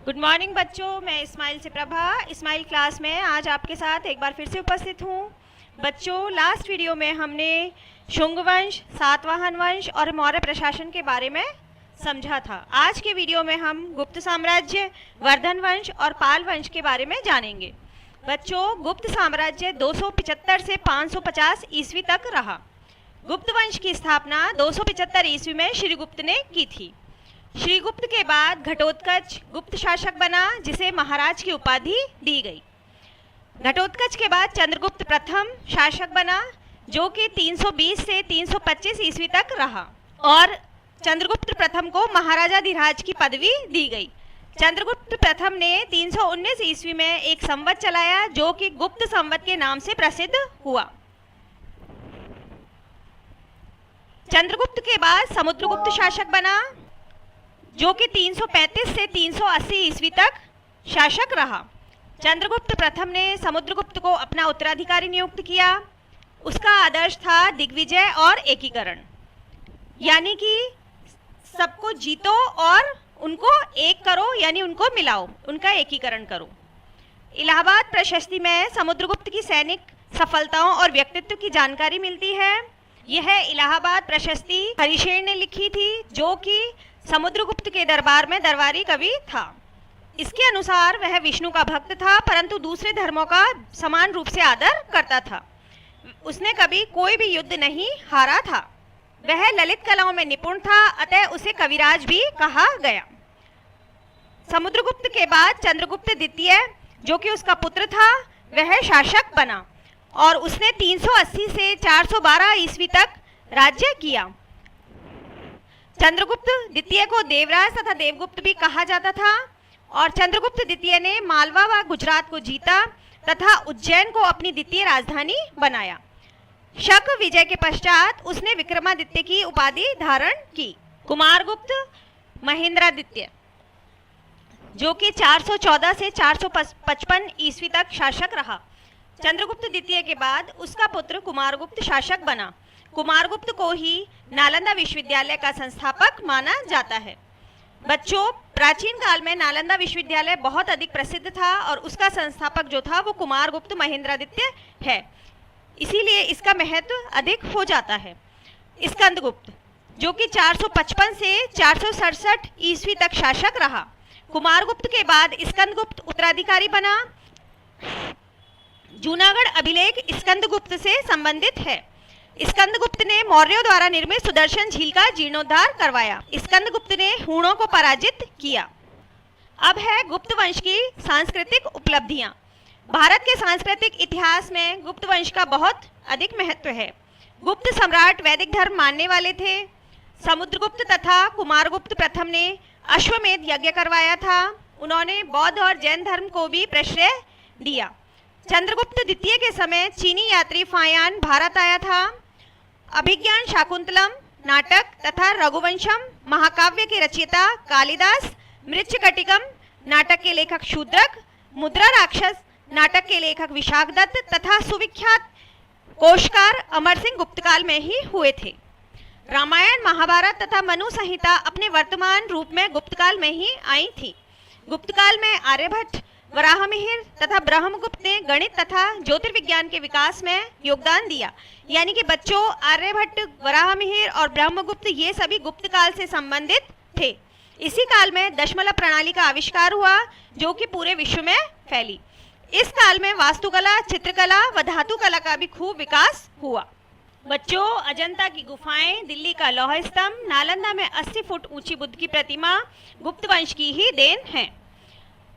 Good morning बच्चों, मैं इस्माइल से प्रभा इस्माइल क्लास में आज आपके साथ एक बार फिर से उपस्थित हूँ। बच्चों, लास्ट वीडियो में हमने शुंग वंश, सातवाहन वंश और मौर्य प्रशासन के बारे में समझा था। आज के वीडियो में हम गुप्त साम्राज्य, वर्धन वंश और पाल वंश के बारे में जानेंगे। बच्चों, गुप्त साम्राज्य 275 से 550 ईस्वी तक रहा। गुप्त वंश की स्थापना 275 ईस्वी में श्रीगुप्त ने की थी। श्रीगुप्त के बाद घटोत्कच गुप्त शासक बना, जिसे महाराज की उपाधि दी गई। घटोत्कच के बाद चंद्रगुप्त प्रथम शासक बना, जो कि 320 से 325 ईस्वी तक रहा और चंद्रगुप्त प्रथम को महाराजाधिराज की पदवी दी गई। चंद्रगुप्त प्रथम ने 319 ईस्वी में एक संवत चलाया, जो कि गुप्त संवत के नाम से प्रसिद्ध हुआ। चंद्रगुप्त के बाद समुद्रगुप्त शासक बना, जो कि 335 से 380 ईस्वी तक शासक रहा। चंद्रगुप्त प्रथम ने समुद्रगुप्त को अपना उत्तराधिकारी नियुक्त किया। उसका आदर्श था दिग्विजय और एकीकरण, यानी कि सबको जीतो और उनको एक करो, यानी उनको मिलाओ, उनका एकीकरण करो। इलाहाबाद प्रशस्ति में समुद्रगुप्त की सैनिक सफलताओं और व्यक्तित्व की जानकारी मिलती है। यह इलाहाबाद प्रशस्ति हरिशेन ने लिखी थी, जो कि समुद्रगुप्त के दरबार में दरबारी कवि था। इसके अनुसार वह विष्णु का भक्त था, परंतु दूसरे धर्मों का समान रूप से आदर करता था। उसने कभी कोई भी युद्ध नहीं हारा था। वह ललित कलाओं में निपुण था, अतः उसे कविराज भी कहा गया। समुद्रगुप्त के बाद चंद्रगुप्त द्वितीय, जो कि उसका पुत्र था, वह शासक बना और उसने 380 से 412 ईस्वी तक राज्य किया। चंद्रगुप्त द्वितीय को देवराज तथा देवगुप्त भी कहा जाता था और चंद्रगुप्त द्वितीय ने मालवा व गुजरात को जीता तथा उज्जैन को अपनी द्वितीय राजधानी बनाया। शक विजय के पश्चात उसने विक्रमादित्य की उपाधि धारण की। कुमारगुप्त महेंद्रादित्य, जो कि 414 से 455 ईस्वी तक शासक रहा। चंद्रगुप्त द्वितीय के बाद उसका पुत्र कुमारगुप्त शासक बना। कुमारगुप्त को ही नालंदा विश्वविद्यालय का संस्थापक माना जाता है। बच्चों, प्राचीन काल में नालंदा विश्वविद्यालय बहुत अधिक प्रसिद्ध था और उसका संस्थापक जो था वो कुमारगुप्त महेंद्रादित्य है, इसीलिए इसका महत्व अधिक हो जाता है। स्कंदगुप्त, जो कि 455 से 467 ईस्वी तक शासक रहा। कुमारगुप्त के बाद स्कंदगुप्त उत्तराधिकारी बना। जूनागढ़ अभिलेख स्कंदगुप्त से संबंधित है। स्कंदगुप्त ने मौर्यों द्वारा निर्मित सुदर्शन झील का जीर्णोद्धार करवाया। स्कंदगुप्त ने हूणों को पराजित किया। अब है गुप्त वंश की सांस्कृतिक उपलब्धियां। भारत के सांस्कृतिक इतिहास में गुप्त वंश का बहुत अधिक महत्व है। गुप्त सम्राट वैदिक धर्म मानने वाले थे। समुद्रगुप्त तथा कुमारगुप्त प्रथम ने अश्वमेध यज्ञ करवाया था। उन्होंने बौद्ध और जैन धर्म को भी प्रश्रय दिया। चंद्रगुप्त द्वितीय के समय चीनी यात्री फायान भारत आया था। अभिज्ञान शाकुंतलम नाटक तथा रघुवंशम महाकाव्य के रचयिता कालिदास, मृच्छकटिकम नाटक के लेखक शूद्रक, मुद्रा राक्षस नाटक के लेखक विशाखदत्त तथा सुविख्यात कोशकार अमर सिंह गुप्तकाल में ही हुए थे। रामायण, महाभारत तथा मनु संहिता अपने वर्तमान रूप में गुप्तकाल में ही आई थी। गुप्तकाल में आर्यभट्ट, वराहमिहिर तथा ब्रह्मगुप्त ने गणित तथा ज्योतिर्विज्ञान के विकास में योगदान दिया। यानी कि बच्चों, आर्यभट्ट, वराहमिहिर और ब्रह्मगुप्त ये सभी गुप्त काल से संबंधित थे। इसी काल में दशमलव प्रणाली का आविष्कार हुआ, जो कि पूरे विश्व में फैली। इस काल में वास्तुकला, चित्रकला व धातु कला का भी खूब विकास हुआ। बच्चों, अजंता की गुफाएं, दिल्ली का लौह स्तंभ, नालंदा में 80 फुट ऊंची बुद्ध की प्रतिमा गुप्त वंश की ही देन है।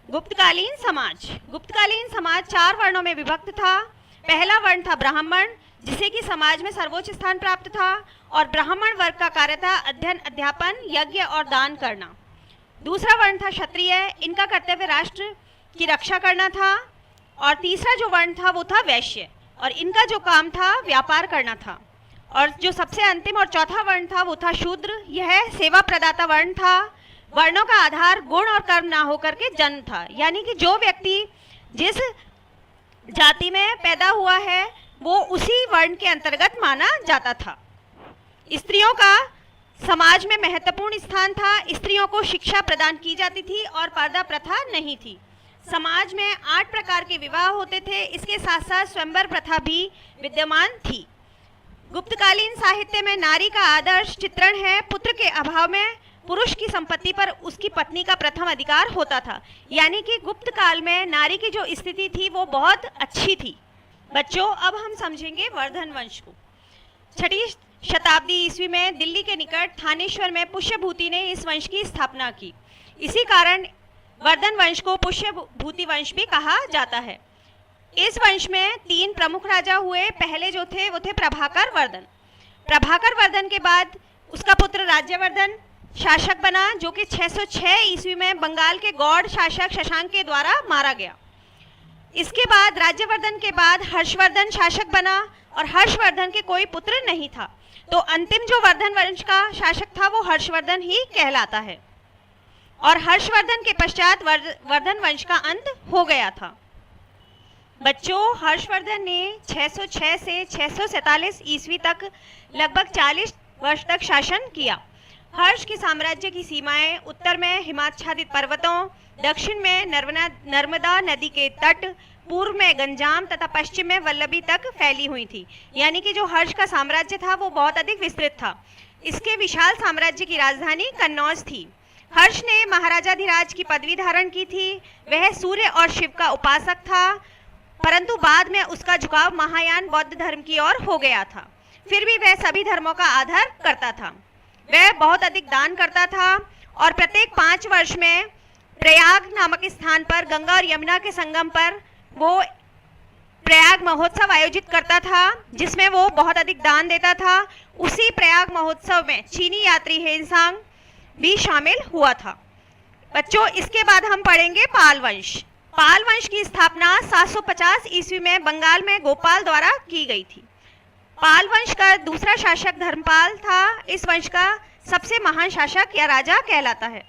गुप्तकालीन समाज। गुप्तकालीन समाज 4 वर्णों में विभक्त था। पहला वर्ण था ब्राह्मण, जिसे कि समाज में सर्वोच्च स्थान प्राप्त था और ब्राह्मण वर्ग का कार्य था अध्ययन, अध्यापन, यज्ञ और दान करना। दूसरा वर्ण था क्षत्रिय, इनका कर्तव्य राष्ट्र की रक्षा करना था। और तीसरा जो वर्ण था वो था वैश्य, और इनका जो काम था व्यापार करना था। और जो सबसे अंतिम और चौथा वर्ण था वो था शूद्र। यह सेवा प्रदाता वर्ण था। वर्णों का आधार गुण और कर्म ना होकर के जन्म था, यानी कि जो व्यक्ति जिस जाति में पैदा हुआ है वो उसी वर्ण के अंतर्गत माना जाता था। स्त्रियों का समाज में महत्वपूर्ण स्थान था, स्त्रियों को शिक्षा प्रदान की जाती थी और पर्दा प्रथा नहीं थी। समाज में 8 प्रकार के विवाह होते थे, इसके साथ साथ स्वयंवर प्रथा भी विद्यमान थी। गुप्तकालीन साहित्य में नारी का आदर्श चित्रण है। पुत्र के अभाव में पुरुष की संपत्ति पर उसकी पत्नी का प्रथम अधिकार होता था, यानी कि गुप्त काल में नारी की जो स्थिति थी वो बहुत अच्छी थी। बच्चों, अब हम समझेंगे वर्धन वंश को। 6वीं शताब्दी ईस्वी में दिल्ली के निकट थानेश्वर में पुष्यभूति ने इस वंश की स्थापना की। इसी कारण वर्धन वंश को पुष्यभूति वंश भी कहा जाता है। इस वंश में 3 प्रमुख राजा हुए। पहले जो थे वो थे प्रभाकर वर्धन। प्रभाकर वर्धन के बाद उसका पुत्र राज्यवर्धन शासक बना, जो कि 606 ईस्वी में बंगाल के गौड़ शासक शशांक के द्वारा मारा गया। इसके बाद राज्यवर्धन के बाद हर्षवर्धन शासक बना और हर्षवर्धन के कोई पुत्र नहीं था, तो अंतिम जो वर्धन वंश का शासक था वो हर्षवर्धन ही कहलाता है। और हर्षवर्धन के पश्चात वर्धन वंश का अंत हो गया था। बच्चों, हर्षवर्धन ने 606 से 647 ईस्वी तक लगभग 40 वर्ष तक शासन किया। हर्ष के साम्राज्य की सीमाएं उत्तर में हिमाच्छादित पर्वतों, दक्षिण में नर्मदा नदी के तट, पूर्व में गंजाम तथा पश्चिम में वल्लभी तक फैली हुई थी। यानी कि जो हर्ष का साम्राज्य था वो बहुत अधिक विस्तृत था। इसके विशाल साम्राज्य की राजधानी कन्नौज थी। हर्ष ने महाराजाधिराज की पदवी धारण की थी। वह सूर्य और शिव का उपासक था, परंतु बाद में उसका झुकाव महायान बौद्ध धर्म की ओर हो गया था। फिर भी वह सभी धर्मों का आदर करता था। वह बहुत अधिक दान करता था और प्रत्येक 5 वर्ष में प्रयाग नामक स्थान पर गंगा और यमुना के संगम पर वो प्रयाग महोत्सव आयोजित करता था, जिसमें वो बहुत अधिक दान देता था। उसी प्रयाग महोत्सव में चीनी यात्री हेनसांग भी शामिल हुआ था। बच्चों, इसके बाद हम पढ़ेंगे पाल वंश। पाल वंश की स्थापना 750 ईस्वी में बंगाल में गोपाल द्वारा की गई थी। पाल वंश का दूसरा शासक धर्मपाल था। इस वंश का सबसे महान शासक या राजा कहलाता है।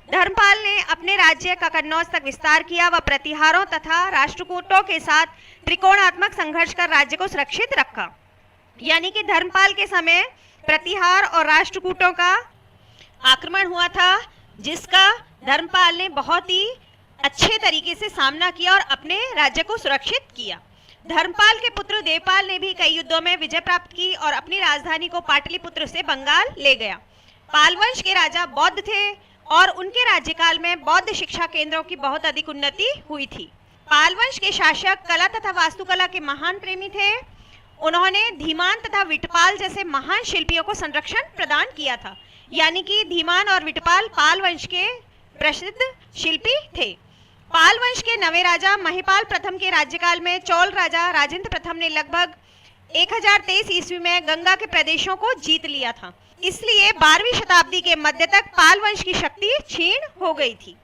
धर्मपाल ने अपने राज्य का कन्नौज तक विस्तार किया। वह प्रतिहारों तथा राष्ट्रकूटों के साथ त्रिकोणात्मक संघर्ष कर राज्य को सुरक्षित रखा। यानी कि धर्मपाल के समय प्रतिहार और राष्ट्रकूटों का आक्रमण हुआ था, जिसका धर्मपाल ने बहुत ही अच्छे तरीके से सामना किया और अपने राज्य को सुरक्षित किया। धर्मपाल के पुत्र देवपाल ने भी कई युद्धों में विजय प्राप्त की और अपनी राजधानी को पाटलिपुत्र से बंगाल ले गया। पाल वंश के राजा बौद्ध थे और उनके राज्यकाल में बौद्ध शिक्षा केंद्रों की बहुत अधिक उन्नति हुई थी। पाल वंश के शासक कला तथा वास्तुकला के महान प्रेमी थे। उन्होंने धीमान तथा विटपाल जैसे महान शिल्पियों को संरक्षण प्रदान किया था। यानी कि धीमान और विटपाल पाल वंश के प्रसिद्ध शिल्पी थे। पाल वंश के 9वें राजा महिपाल प्रथम के राज्यकाल में चोल राजा राजेंद्र प्रथम ने लगभग 1023 ईस्वी में गंगा के प्रदेशों को जीत लिया था। इसलिए 12वीं शताब्दी के मध्य तक पाल वंश की शक्ति क्षीण हो गई थी।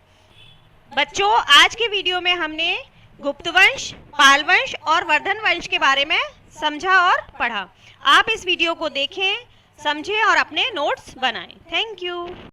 बच्चों, आज के वीडियो में हमने गुप्त वंश, पाल वंश और वर्धन वंश के बारे में समझा और पढ़ा। आप इस वीडियो को देखें, समझें और अपने नोट्स बनाएं। Thank you.